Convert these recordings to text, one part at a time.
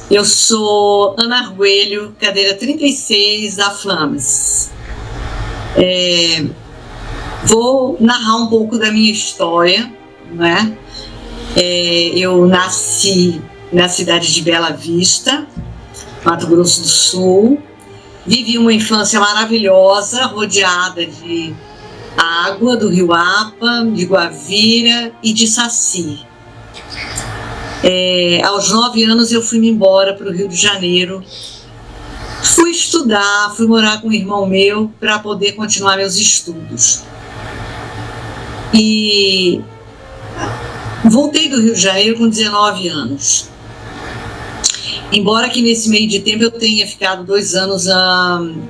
Eu sou Ana Arguelho, cadeira 36 da Flames. Vou narrar um pouco da minha história, né? Eu nasci na cidade de Bela Vista, Mato Grosso do Sul. Vivi uma infância maravilhosa, rodeada de água do Rio Apa, de Guavira e de Saci. Aos 9 anos eu fui embora para o Rio de Janeiro. Fui estudar, fui morar com um irmão meu para poder continuar meus estudos. E voltei do Rio de Janeiro com 19 anos. Embora que nesse meio de tempo eu tenha ficado 2 anos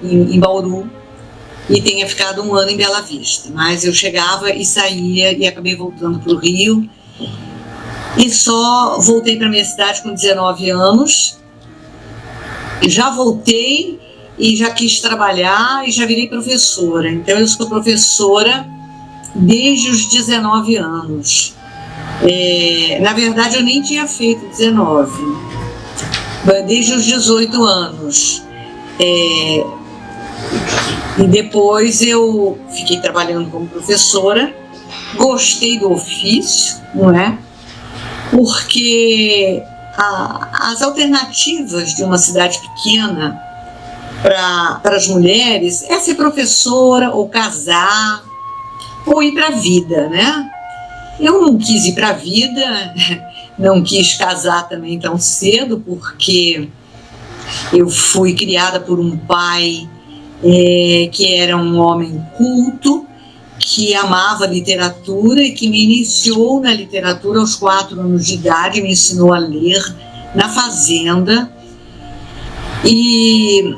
em Bauru e tenha ficado 1 ano em Bela Vista. Mas eu chegava e saía e acabei voltando para o Rio. E só voltei para minha cidade com 19 anos. Já voltei e já quis trabalhar e já virei professora. Então eu sou professora desde os 19 anos. Na verdade eu nem tinha feito 19, desde os 18 anos. E depois eu fiquei trabalhando como professora, gostei do ofício, não é? Porque as alternativas de uma cidade pequena para as mulheres é ser professora ou casar ou ir para a vida, né? Eu não quis ir para a vida, não quis casar também tão cedo, porque eu fui criada por um pai que era um homem culto, que amava literatura e que me iniciou na literatura aos 4 anos de idade, me ensinou a ler na fazenda. E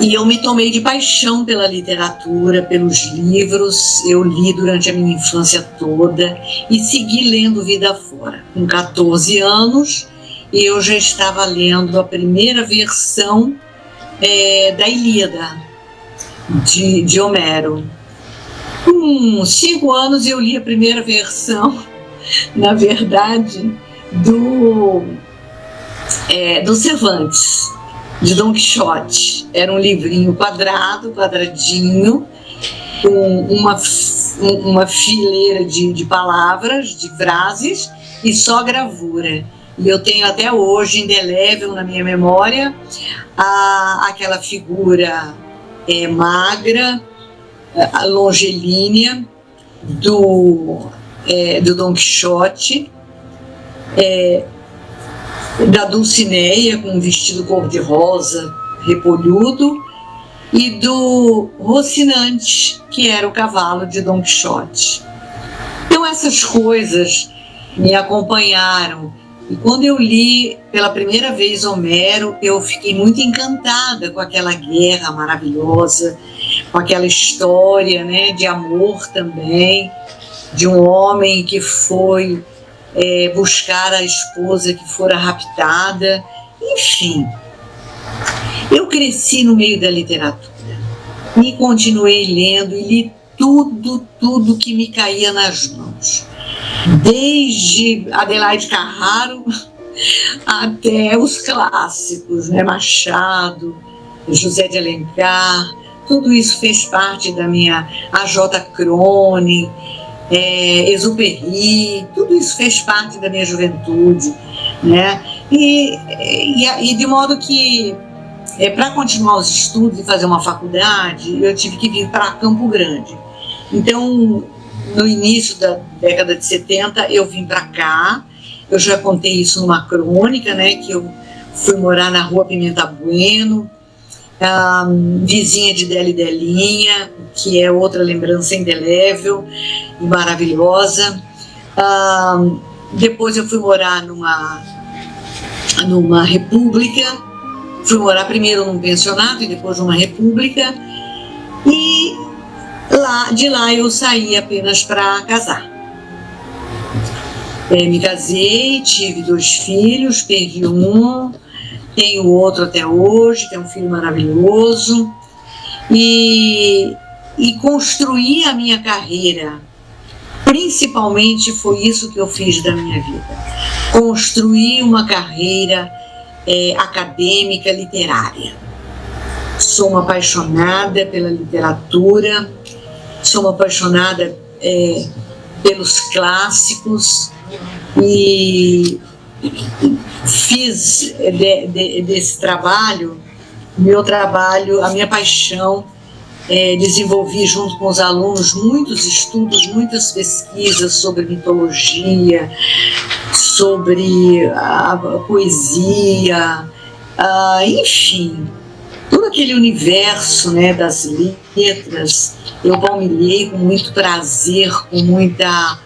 eu me tomei de paixão pela literatura, pelos livros. Eu li durante a minha infância toda e segui lendo vida fora. Com 14 anos, eu já estava lendo a primeira versão da Ilíada, de Homero. Com 5 anos, eu li a primeira versão, na verdade, do Cervantes, de Dom Quixote. Era um livrinho quadradinho, com uma fileira de palavras, de frases e só gravura. E eu tenho até hoje, indelével na minha memória, aquela figura magra, longilínea do Dom Quixote, da Dulcineia com um vestido cor-de-rosa repolhudo, e do Rocinante, que era o cavalo de Dom Quixote. Então essas coisas me acompanharam, e quando eu li pela primeira vez Homero, eu fiquei muito encantada com aquela guerra maravilhosa, com aquela história, né, de amor também, de um homem que foi buscar a esposa que fora raptada. Enfim, eu cresci no meio da literatura e continuei lendo e li tudo que me caía nas mãos, desde Adelaide Carraro até os clássicos, né, Machado, José de Alencar. Tudo isso fez parte da minha A.J. Crone, Exupéry, tudo isso fez parte da minha juventude, né? E de modo que, para continuar os estudos e fazer uma faculdade, eu tive que vir para Campo Grande. Então, no início da década de 70, eu vim para cá. Eu já contei isso numa crônica, né? Que eu fui morar na Rua Pimenta Bueno, vizinha de Deli e Delinha, que é outra lembrança indelével e maravilhosa. Depois eu fui morar numa república, fui morar primeiro num pensionato e depois numa república, e de lá eu saí apenas para casar. Me casei, tive 2 filhos, perdi um, tenho outro até hoje, que é um filho maravilhoso, e construí a minha carreira. Principalmente foi isso que eu fiz da minha vida. Construí uma carreira acadêmica literária. Sou uma apaixonada pela literatura, sou uma apaixonada pelos clássicos e fiz desse trabalho, a minha paixão. Desenvolvi junto com os alunos muitos estudos, muitas pesquisas sobre mitologia, sobre a poesia, enfim, todo aquele universo, né, das letras. Eu palmilhei com muito prazer, com muita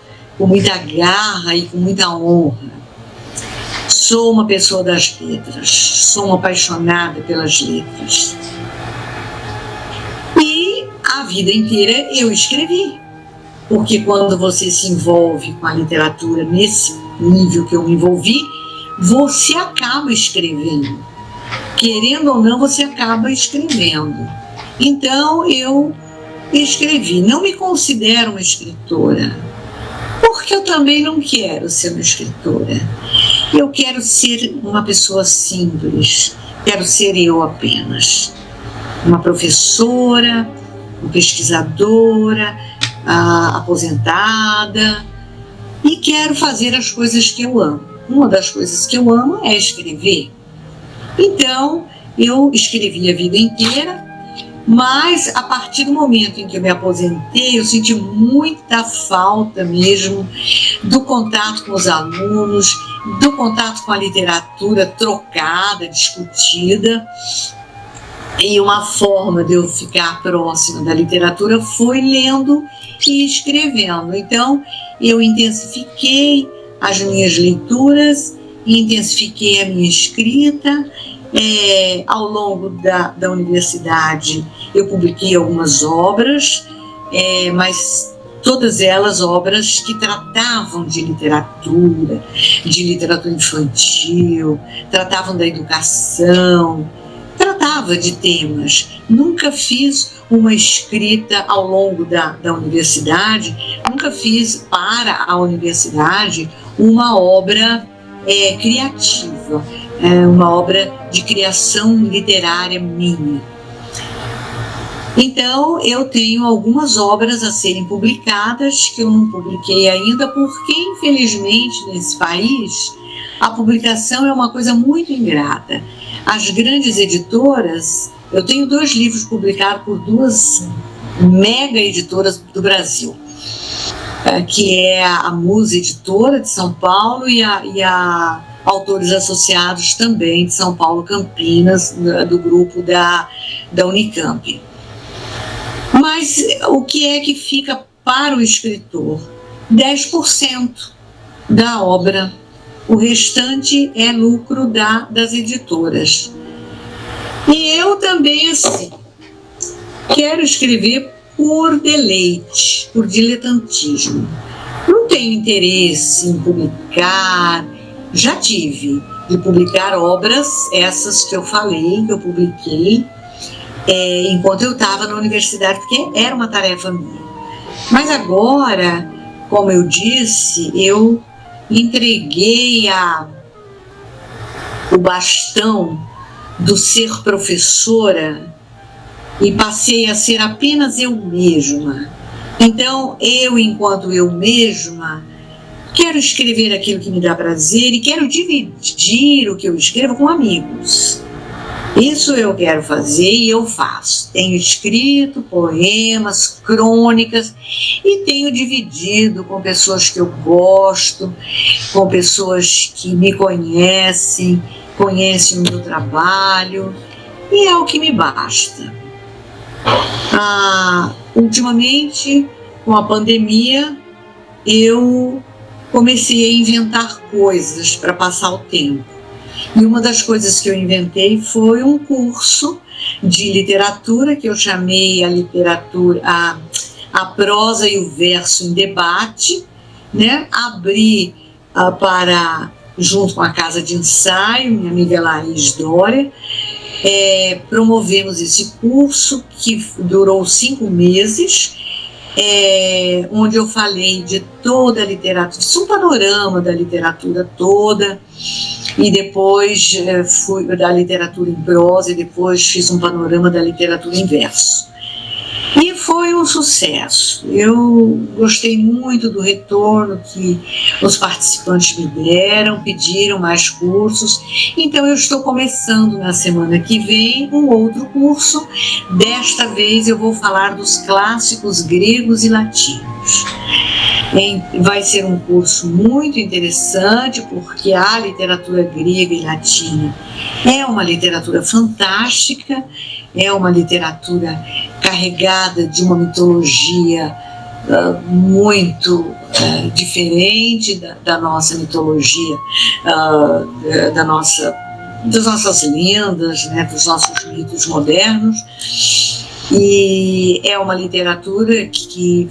garra e com muita honra. Sou uma pessoa das letras, sou uma apaixonada pelas letras. E a vida inteira eu escrevi, porque quando você se envolve com a literatura nesse nível que eu me envolvi, você acaba escrevendo. Querendo ou não, você acaba escrevendo. Então eu escrevi. Não me considero uma escritora, porque eu também não quero ser uma escritora. Eu quero ser uma pessoa simples, quero ser eu apenas. Uma professora, uma pesquisadora, aposentada, e quero fazer as coisas que eu amo. Uma das coisas que eu amo é escrever. Então, eu escrevi a vida inteira, mas a partir do momento em que eu me aposentei, eu senti muita falta mesmo do contato com os alunos, do contato com a literatura trocada, discutida. E uma forma de eu ficar próxima da literatura foi lendo e escrevendo. Então, eu intensifiquei as minhas leituras, intensifiquei a minha escrita. Ao longo da universidade, eu publiquei algumas obras, mas todas elas obras que tratavam de literatura infantil, tratavam da educação, tratava de temas. Nunca fiz uma escrita ao longo da universidade, nunca fiz para a universidade uma obra criativa, uma obra de criação literária minha. Então, eu tenho algumas obras a serem publicadas que eu não publiquei ainda, porque, infelizmente, nesse país, a publicação é uma coisa muito ingrata. As grandes editoras, eu tenho 2 livros publicados por 2 mega editoras do Brasil, que é a Musa Editora de São Paulo e a Autores Associados também de São Paulo, Campinas, do grupo da Unicamp. Mas o que é que fica para o escritor? 10% da obra. O restante é lucro das editoras. E eu também, assim, quero escrever por deleite, por diletantismo. Não tenho interesse em publicar. Já tive de publicar obras, essas que eu falei, que eu publiquei, enquanto eu estava na universidade, porque era uma tarefa minha. Mas agora, como eu disse, eu entreguei o bastão do ser professora e passei a ser apenas eu mesma. Então, eu, enquanto eu mesma, quero escrever aquilo que me dá prazer e quero dividir o que eu escrevo com amigos. Isso eu quero fazer e eu faço. Tenho escrito poemas, crônicas e tenho dividido com pessoas que eu gosto, com pessoas que me conhecem o meu trabalho, e é o que me basta. Ultimamente, com a pandemia, eu comecei a inventar coisas para passar o tempo. E uma das coisas que eu inventei foi um curso de literatura que eu chamei a prosa e o verso em debate, né? Abri junto com a Casa de Ensaio, minha amiga Laís Dória, promovemos esse curso que durou 5 meses, onde eu falei de toda a literatura, um panorama da literatura toda, e depois fui da literatura em prosa, e depois fiz um panorama da literatura em verso. E foi um sucesso. Eu gostei muito do retorno que os participantes me deram, pediram mais cursos. Então eu estou começando na semana que vem um outro curso. Desta vez eu vou falar dos clássicos gregos e latinos. Vai ser um curso muito interessante, porque a literatura grega e latina é uma literatura fantástica, é uma literatura carregada de uma mitologia muito diferente da nossa mitologia, das nossas lendas, né, dos nossos mitos modernos. E é uma literatura que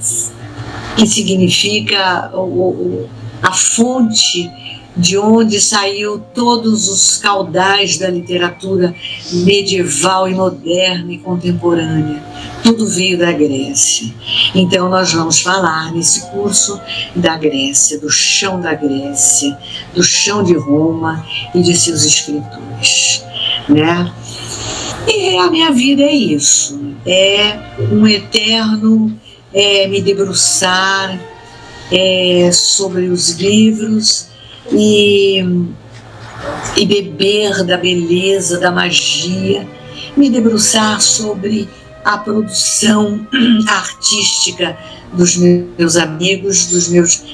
significa a fonte de onde saiu todos os caudais da literatura medieval e moderna e contemporânea. Tudo veio da Grécia. Então nós vamos falar nesse curso da Grécia, do chão da Grécia, do chão de Roma e de seus escritores, né? E a minha vida é isso, é um eterno me debruçar sobre os livros e beber da beleza, da magia, me debruçar sobre a produção artística dos meus amigos,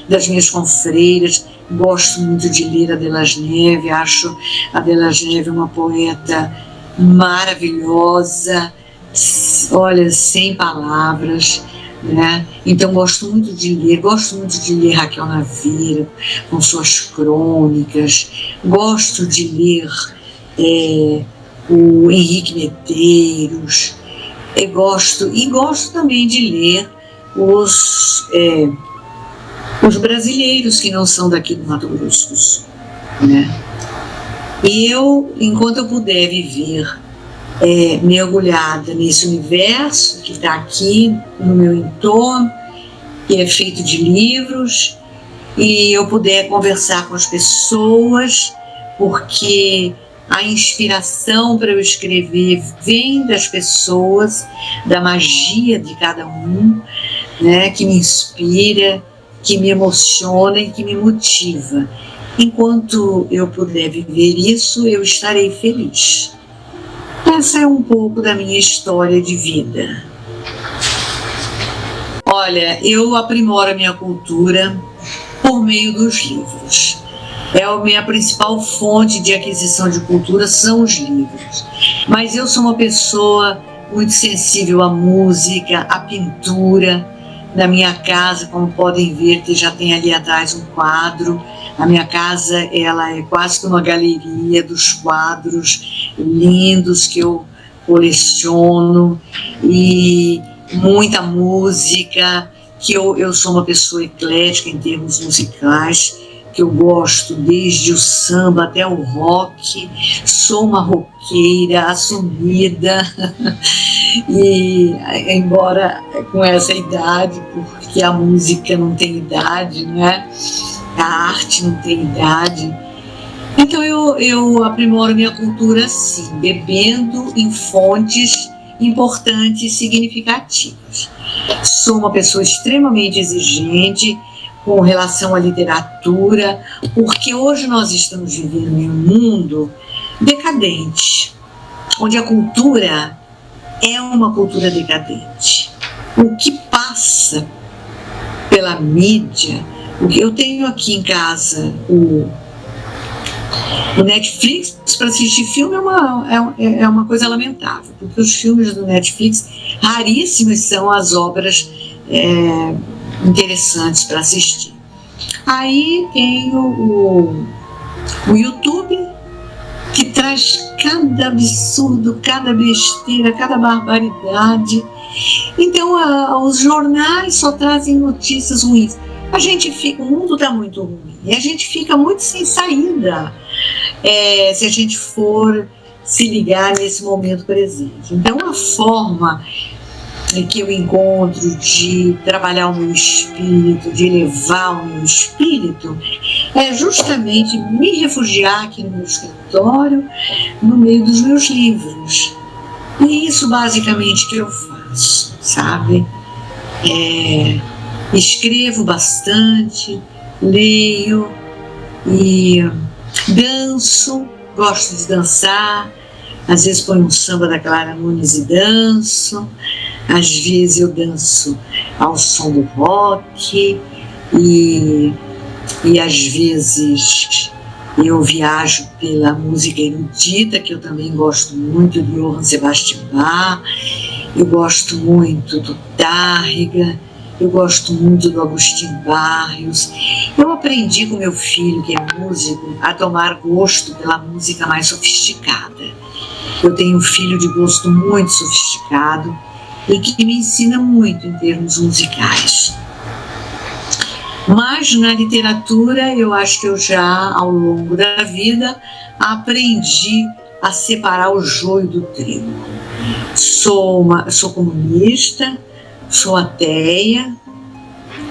das minhas confreiras. Gosto muito de ler Adélas Neves, acho Adélas Neves uma poeta maravilhosa, olha, sem palavras, né? Então gosto muito de ler Raquel Naveiro com suas crônicas, gosto de ler o Henrique Medeiros, gosto também de ler os brasileiros que não são daqui do Mato Grosso do Sul, né? E eu, enquanto eu puder viver mergulhada nesse universo que está aqui no meu entorno, que é feito de livros, e eu puder conversar com as pessoas, porque a inspiração para eu escrever vem das pessoas, da magia de cada um, né, que me inspira, que me emociona e que me motiva. Enquanto eu puder viver isso, eu estarei feliz. Essa é um pouco da minha história de vida. Olha, eu aprimoro a minha cultura por meio dos livros. A minha principal fonte de aquisição de cultura são os livros. Mas eu sou uma pessoa muito sensível à música, à pintura. Na minha casa, como podem ver, que já tem ali atrás um quadro. A minha casa, ela é quase que uma galeria dos quadros lindos que eu coleciono, e muita música, que eu sou uma pessoa eclética em termos musicais, que eu gosto desde o samba até o rock, sou uma roqueira assumida, e embora com essa idade, porque a música não tem idade, não é? A arte não tem idade. Então eu aprimoro minha cultura assim, bebendo em fontes importantes e significativas. Sou uma pessoa extremamente exigente com relação à literatura, porque hoje nós estamos vivendo em um mundo decadente, onde a cultura é uma cultura decadente. O que passa pela mídia, o que eu tenho aqui em casa, o Netflix, para assistir filme é uma coisa lamentável, porque os filmes do Netflix, raríssimas são as obras interessantes para assistir. Aí tem o YouTube, que traz cada absurdo, cada besteira, cada barbaridade. Então os jornais só trazem notícias ruins. O mundo está muito ruim, e a gente fica muito sem saída se a gente for se ligar nesse momento presente. Então a forma que eu encontro de trabalhar o meu espírito, de elevar o meu espírito, é justamente me refugiar aqui no meu escritório, no meio dos meus livros. E é isso basicamente que eu faço, sabe? Escrevo bastante, leio e danço, gosto de dançar. Às vezes ponho um samba da Clara Nunes e danço, às vezes eu danço ao som do rock e às vezes eu viajo pela música erudita, que eu também gosto muito, de Johann Sebastian Bach, eu gosto muito do Tárrega, eu gosto muito do Agostinho Barrios. Eu aprendi com meu filho, que é músico, a tomar gosto pela música mais sofisticada. Eu tenho um filho de gosto muito sofisticado e que me ensina muito em termos musicais. Mas na literatura eu acho que eu já, ao longo da vida, aprendi a separar o joio do trigo. Sou comunista, sou ateia,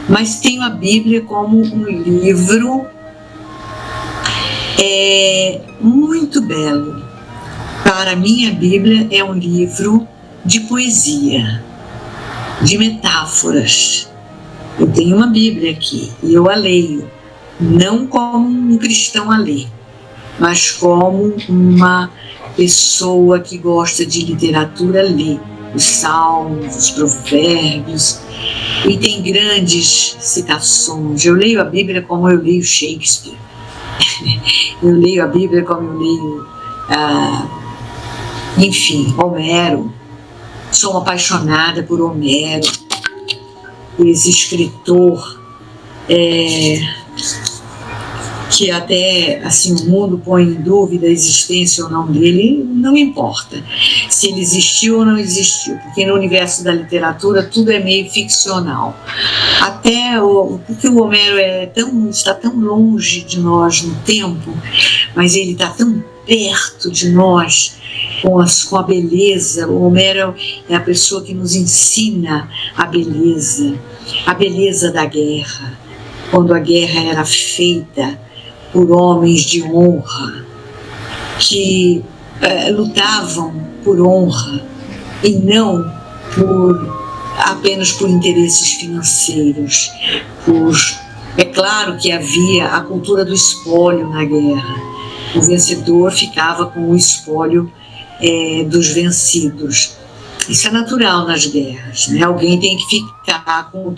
mas tenho a Bíblia como um livro muito belo. Para mim, a Bíblia é um livro de poesia, de metáforas. Eu tenho uma Bíblia aqui e eu a leio, não como um cristão a lê, mas como uma pessoa que gosta de literatura lê os salmos, os provérbios, e tem grandes citações. Eu leio a Bíblia como eu leio Shakespeare, eu leio a Bíblia como eu leio, enfim, Homero. Sou apaixonada por Homero, esse escritor que até assim, o mundo põe em dúvida a existência ou não dele, não importa se ele existiu ou não existiu, porque no universo da literatura tudo é meio ficcional. Porque o Homero está tão longe de nós no tempo, mas ele está tão perto de nós com a beleza. O Homero é a pessoa que nos ensina a beleza da guerra, quando a guerra era feita por homens de honra, que lutavam por honra e não apenas por interesses financeiros. É claro que havia a cultura do espólio na guerra. O vencedor ficava com o espólio dos vencidos. Isso é natural nas guerras, né? Alguém tem que ficar com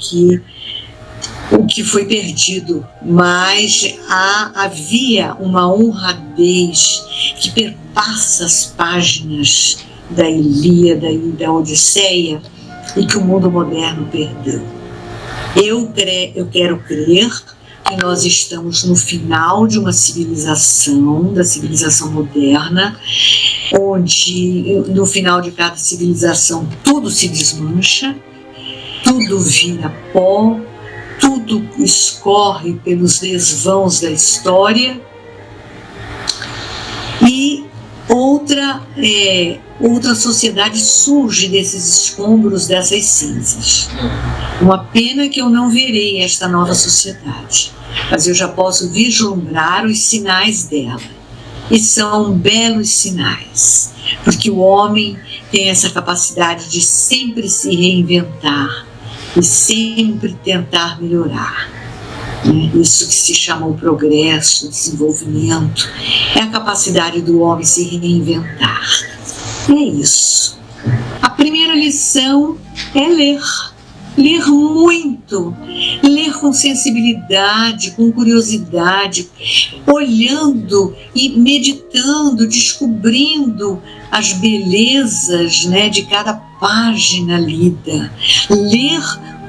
o que foi perdido, mas havia uma honradez que perpassa as páginas da Ilíada e da Odisseia e que o mundo moderno perdeu. Eu quero crer que nós estamos no final de uma civilização, da civilização moderna, onde no final de cada civilização tudo se desmancha, tudo vira pó, tudo escorre pelos desvãos da história e outra sociedade surge desses escombros, dessas cinzas. Uma pena que eu não verei esta nova sociedade, mas eu já posso vislumbrar os sinais dela. E são belos sinais, porque o homem tem essa capacidade de sempre se reinventar e sempre tentar melhorar. Isso que se chama o progresso, o desenvolvimento, é a capacidade do homem se reinventar. É isso. A primeira lição é ler. Ler muito, ler com sensibilidade, com curiosidade, olhando e meditando, descobrindo as belezas, né, de cada página lida. Ler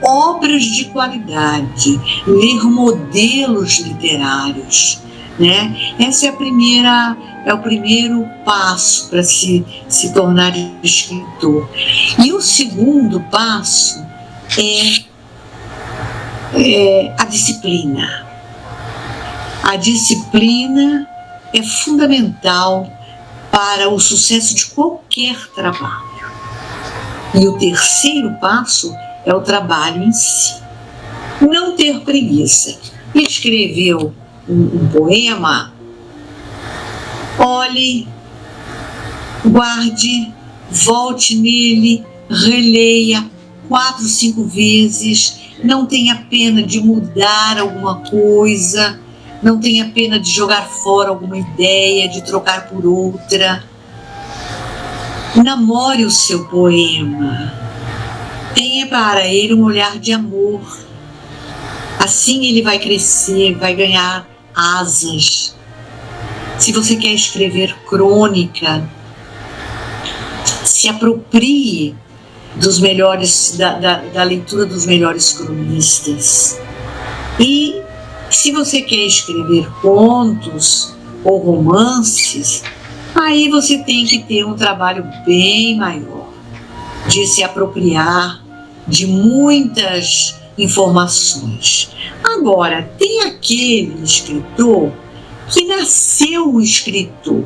obras de qualidade, ler modelos literários, né? Essa é o primeiro passo para se tornar escritor. E o segundo passo é a disciplina. A disciplina é fundamental para o sucesso de qualquer trabalho. E o terceiro passo é o trabalho em si. Não ter preguiça. Escreveu um poema, olhe, guarde, volte nele, releia 4, 5 vezes, não tenha pena de mudar alguma coisa, não tenha pena de jogar fora alguma ideia, de trocar por outra. Namore o seu poema, tenha para ele um olhar de amor. Assim ele vai crescer, vai ganhar asas. Se você quer escrever crônica, se aproprie dos melhores, da leitura dos melhores cronistas. E se você quer escrever contos ou romances, aí você tem que ter um trabalho bem maior, de se apropriar de muitas informações. Agora, tem aquele escritor que nasceu escritor.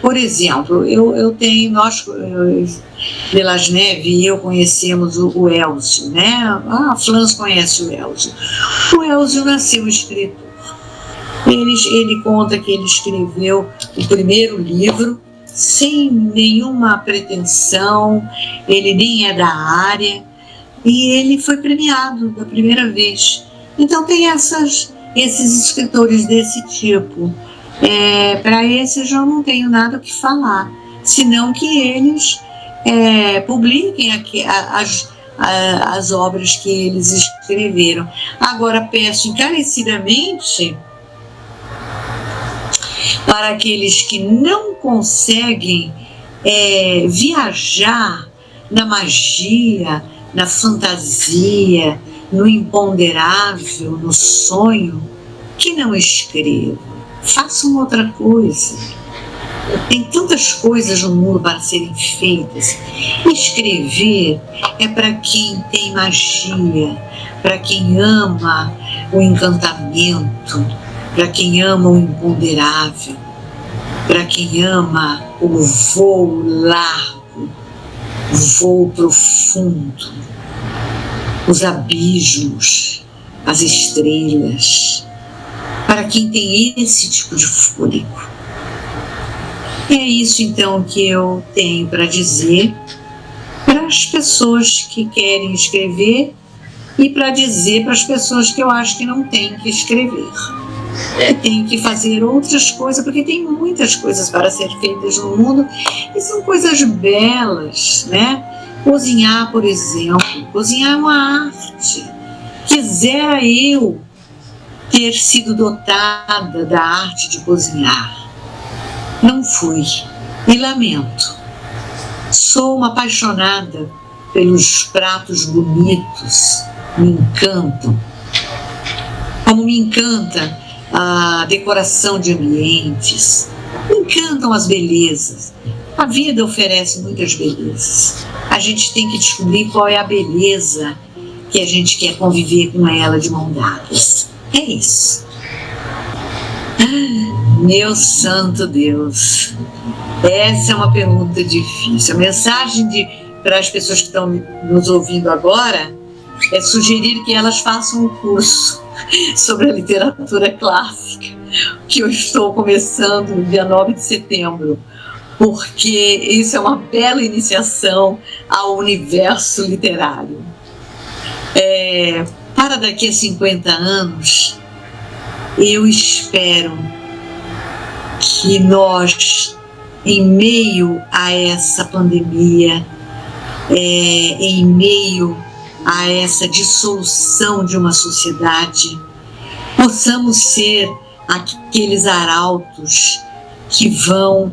Por exemplo, Vilas Neves e eu conhecemos o Elzio, né? A Flans conhece o Elzio. O Elzio nasceu escritor. Ele conta que ele escreveu o primeiro livro sem nenhuma pretensão, ele nem é da área, e ele foi premiado da primeira vez. Então tem esses escritores desse tipo. Para esses eu não tenho nada o que falar, senão que eles publiquem as obras que eles escreveram. Agora peço encarecidamente para aqueles que não conseguem viajar na magia, na fantasia, no imponderável, no sonho, que não escrevam. Façam outra coisa. Tem tantas coisas no mundo para serem feitas. Escrever é para quem tem magia, para quem ama o encantamento, para quem ama o imponderável, para quem ama o voo largo, o voo profundo, os abismos, as estrelas, para quem tem esse tipo de fôlego. É isso então que eu tenho para dizer para as pessoas que querem escrever e para dizer para as pessoas que eu acho que não têm que escrever. Tem que fazer outras coisas, porque tem muitas coisas para ser feitas no mundo e são coisas belas, né? Cozinhar, por exemplo, cozinhar é uma arte. Quisera eu ter sido dotada da arte de cozinhar. Não fui, e lamento. Sou uma apaixonada pelos pratos bonitos, me encantam. Como me encanta a decoração de ambientes, me encantam as belezas. A vida oferece muitas belezas. A gente tem que descobrir qual é a beleza que a gente quer conviver com ela de mão dadas. É isso. Meu santo Deus, essa é uma pergunta difícil. A mensagem para as pessoas que estão nos ouvindo agora é sugerir que elas façam um curso sobre a literatura clássica, que eu estou começando no dia 9 de setembro, porque isso é uma bela iniciação ao universo literário. Para daqui a 50 anos, eu espero que nós, em meio a essa pandemia, em meio a essa dissolução de uma sociedade, possamos ser aqueles arautos que vão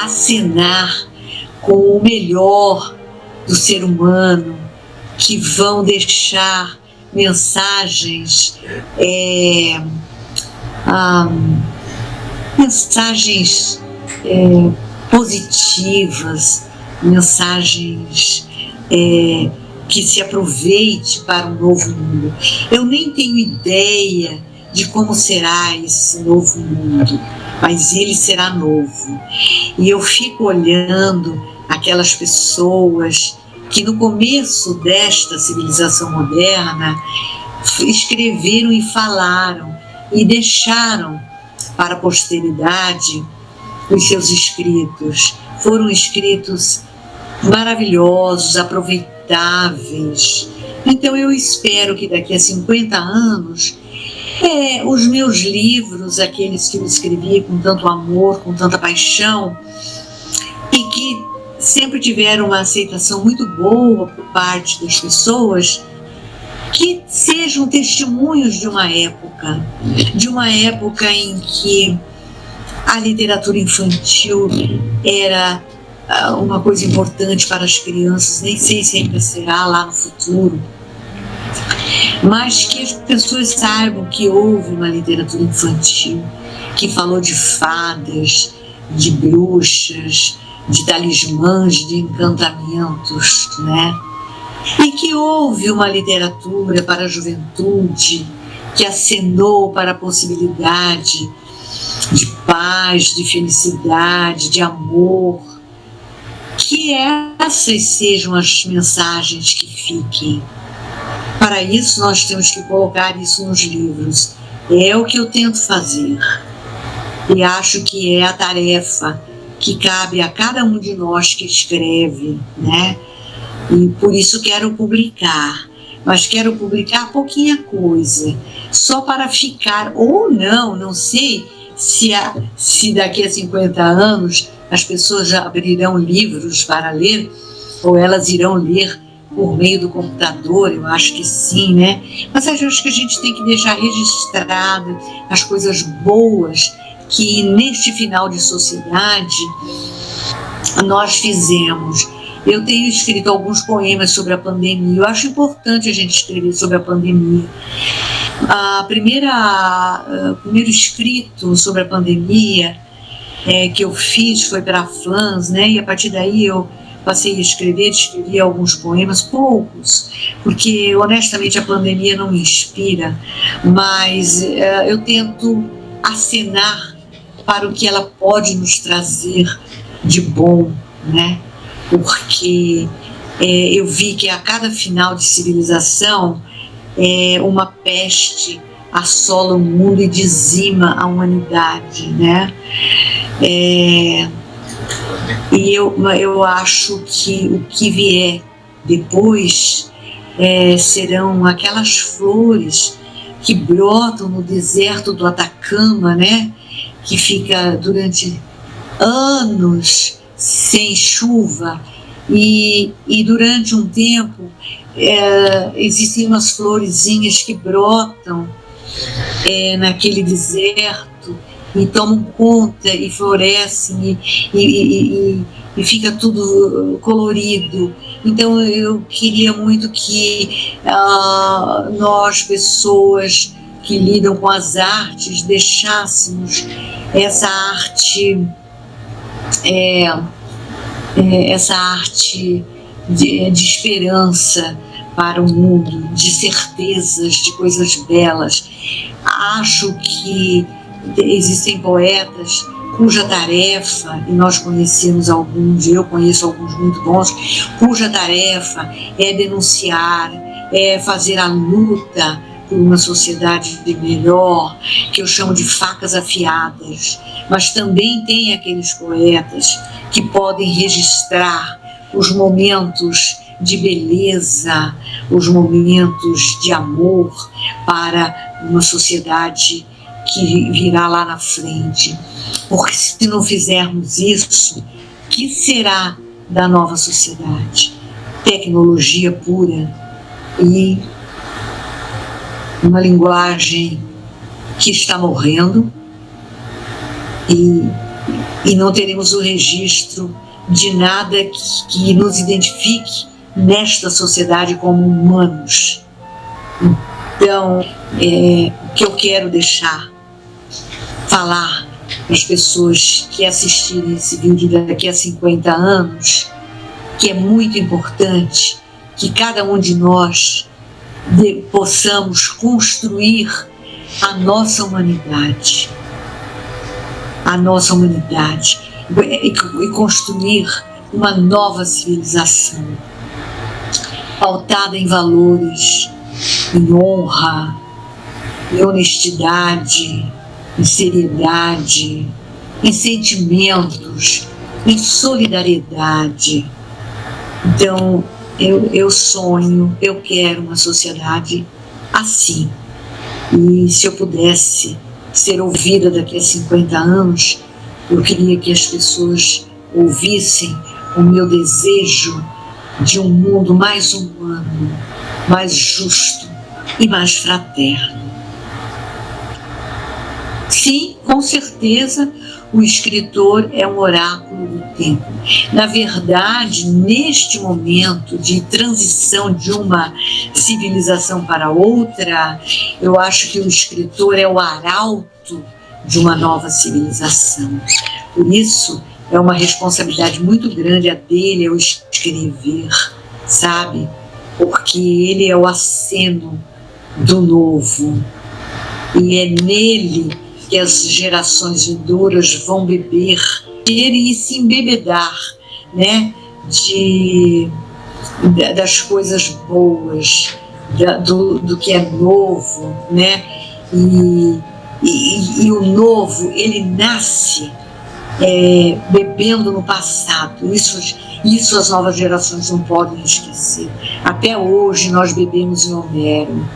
acenar com o melhor do ser humano, que vão deixar mensagens positivas, mensagens que se aproveite para um novo mundo. Eu nem tenho ideia de como será esse novo mundo, mas ele será novo. E eu fico olhando aquelas pessoas que no começo desta civilização moderna escreveram e falaram e deixaram para a posteridade os seus escritos. Foram escritos maravilhosos, aproveitáveis. Então eu espero que daqui a 50 anos os meus livros, aqueles que eu escrevi com tanto amor, com tanta paixão, e que sempre tiveram uma aceitação muito boa por parte das pessoas, que sejam testemunhos de uma época em que a literatura infantil era uma coisa importante para as crianças, nem sei se ainda será lá no futuro, mas que as pessoas saibam que houve uma literatura infantil que falou de fadas, de bruxas, de talismãs, de encantamentos, né? E que houve uma literatura para a juventude que acenou para a possibilidade de paz, de felicidade, de amor. Que essas sejam as mensagens que fiquem. Para isso nós temos que colocar isso nos livros. É o que eu tento fazer. E acho que é a tarefa que cabe a cada um de nós que escreve, né? E por isso quero publicar. Mas quero publicar pouquinha coisa, só para ficar, ou não sei se daqui a 50 anos as pessoas já abrirão livros para ler, ou elas irão ler por meio do computador. Eu acho que sim, né? Mas eu acho que a gente tem que deixar registrado as coisas boas que neste final de sociedade nós fizemos. Eu tenho escrito alguns poemas sobre a pandemia. Eu acho importante a gente escrever sobre a pandemia. O primeiro escrito sobre a pandemia que eu fiz foi para a Flans, né? E a partir daí eu passei a escrevi alguns poemas, poucos, porque honestamente a pandemia não me inspira, mas eu tento acenar para o que ela pode nos trazer de bom, né? Porque eu vi que a cada final de civilização uma peste assola o mundo e dizima a humanidade, né? E eu acho que o que vier depois serão aquelas flores que brotam no deserto do Atacama, né? Que fica durante anos sem chuva, e durante um tempo existem umas florezinhas que brotam naquele deserto e tomam conta e florescem e fica tudo colorido. Então eu queria muito que nós, pessoas que lidam com as artes, deixássemos essa arte de esperança para o mundo, de certezas, de coisas belas. Acho que existem poetas cuja tarefa, e nós conhecemos alguns, eu conheço alguns muito bons, cuja tarefa é denunciar, é fazer a luta por uma sociedade melhor, que eu chamo de facas afiadas. Mas também tem aqueles poetas que podem registrar os momentos de beleza, os momentos de amor para uma sociedade que virá lá na frente. Porque se não fizermos isso, o que será da nova sociedade? Tecnologia pura e uma linguagem que está morrendo, e não teremos o registro de nada que nos identifique nesta sociedade como humanos. Então, o que eu quero falar para as pessoas que assistirem esse vídeo daqui a 50 anos, que é muito importante que cada um de nós possamos construir a nossa humanidade, e construir uma nova civilização pautada em valores, em honra, em honestidade, em seriedade, em sentimentos, em solidariedade. Então, eu sonho, eu quero uma sociedade assim. E se eu pudesse ser ouvida daqui a 50 anos, eu queria que as pessoas ouvissem o meu desejo de um mundo mais humano, mais justo e mais fraterno. Sim, com certeza, o escritor é um oráculo do tempo. Na verdade, neste momento de transição de uma civilização para outra, eu acho que o escritor é o arauto de uma nova civilização. Por isso, é uma responsabilidade muito grande a dele ao escrever, sabe? Porque ele é o aceno do novo. E é nele que as gerações vindouras vão beber e se embebedar, né? Das coisas boas, do que é novo, né? E o novo, ele nasce bebendo no passado. Isso as novas gerações não podem esquecer. Até hoje nós bebemos em Homero.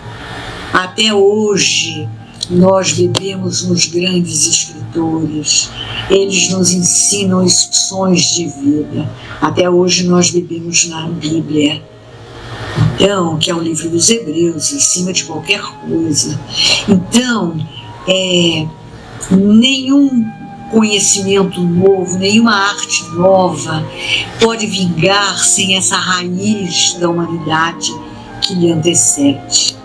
Até hoje nós bebemos nos grandes escritores. Eles nos ensinam lições de vida. Até hoje nós bebemos na Bíblia. Então, que é o livro dos Hebreus, acima de qualquer coisa. Então, nenhum conhecimento novo, nenhuma arte nova pode vingar sem essa raiz da humanidade que lhe antecede.